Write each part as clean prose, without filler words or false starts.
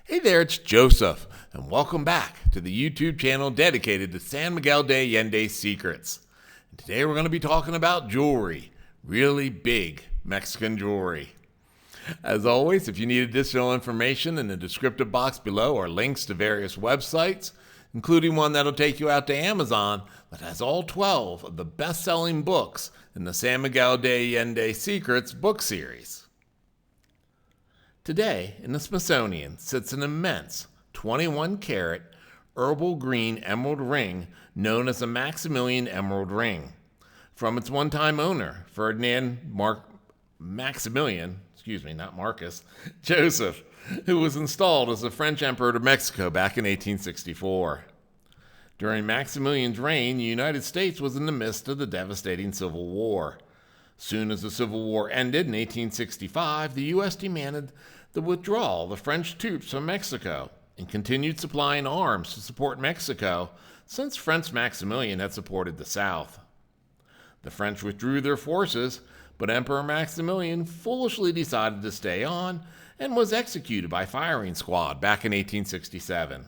Hey there, it's Joseph, and welcome back to the YouTube channel dedicated to San Miguel de Allende secrets. And today we're going to be talking about jewelry, really big Mexican jewelry. As always, if you need additional information, in the descriptive box below are links to various websites, including one that'll take you out to Amazon that has all 12 of the best-selling books in the San Miguel de Allende Secrets book series. Today, in the Smithsonian, sits an immense 21-carat herbal green emerald ring known as the Maximilian Emerald Ring, from its one-time owner, Ferdinand Joseph, who was installed as the French Emperor of Mexico back in 1864. During Maximilian's reign, the United States was in the midst of the devastating Civil War. Soon as the Civil War ended in 1865, the U.S. demanded the withdrawal of the French troops from Mexico and continued supplying arms to support Mexico since French Maximilian had supported the South. The French withdrew their forces, but Emperor Maximilian foolishly decided to stay on and was executed by firing squad back in 1867.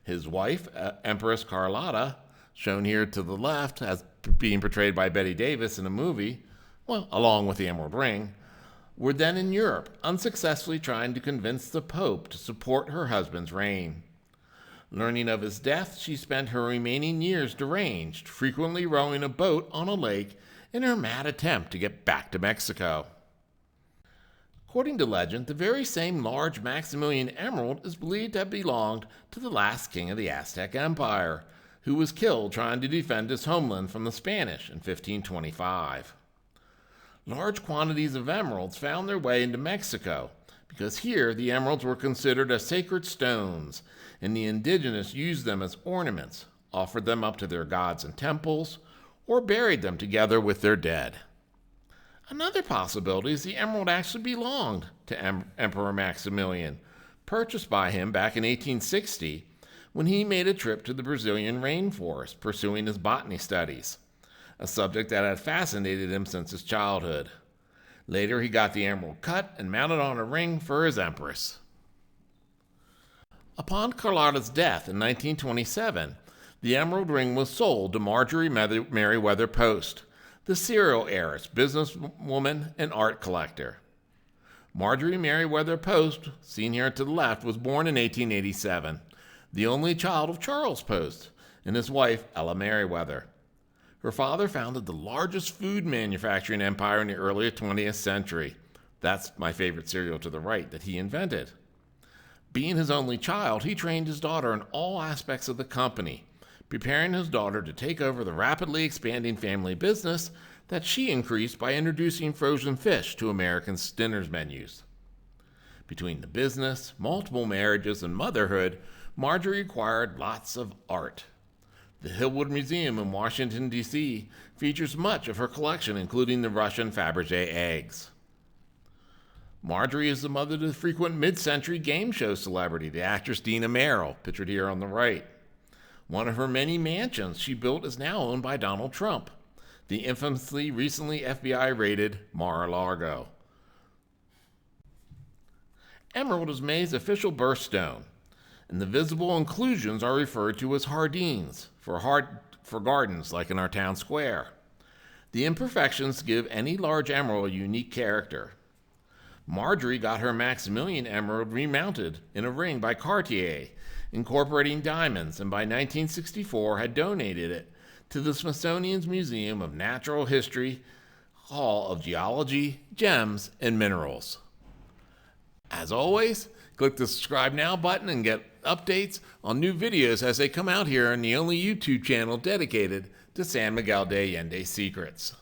His wife, Empress Carlotta, shown here to the left as being portrayed by Bette Davis in a movie, along with the Emerald Ring, were then in Europe, unsuccessfully trying to convince the Pope to support her husband's reign. Learning of his death, she spent her remaining years deranged, frequently rowing a boat on a lake in her mad attempt to get back to Mexico. According to legend, the very same large Maximilian emerald is believed to have belonged to the last king of the Aztec Empire, who was killed trying to defend his homeland from the Spanish in 1525. Large quantities of emeralds found their way into Mexico because here the emeralds were considered as sacred stones, and the indigenous used them as ornaments, offered them up to their gods in temples, or buried them together with their dead. Another possibility is the emerald actually belonged to Emperor Maximilian, purchased by him back in 1860 when he made a trip to the Brazilian rainforest pursuing his botany studies, a subject that had fascinated him since his childhood. Later, he got the emerald cut and mounted on a ring for his empress. Upon Carlotta's death in 1927, the emerald ring was sold to Marjorie Merriweather Post, the serial heiress, businesswoman, and art collector. Marjorie Merriweather Post, seen here to the left, was born in 1887, the only child of Charles Post and his wife, Ella Merriweather. Her father founded the largest food manufacturing empire in the early 20th century. That's my favorite cereal to the right that he invented. Being his only child, he trained his daughter in all aspects of the company, preparing his daughter to take over the rapidly expanding family business that she increased by introducing frozen fish to Americans' dinner menus. Between the business, multiple marriages, and motherhood, Marjorie acquired lots of art. The Hillwood Museum in Washington, D.C. features much of her collection, including the Russian Fabergé eggs. Marjorie is the mother to the frequent mid-century game show celebrity, the actress Dina Merrill, pictured here on the right. One of her many mansions she built is now owned by Donald Trump, the infamously recently FBI-raided Mar-a-Lago. Emerald is May's official birthstone, and the visible inclusions are referred to as jardines, for gardens like in our town square. The imperfections give any large emerald a unique character. Marjorie got her Maximilian emerald remounted in a ring by Cartier, incorporating diamonds, and by 1964 had donated it to the Smithsonian's Museum of Natural History, Hall of Geology, Gems, and Minerals. As always, click the subscribe now button and get updates on new videos as they come out here on the only YouTube channel dedicated to San Miguel de Allende secrets.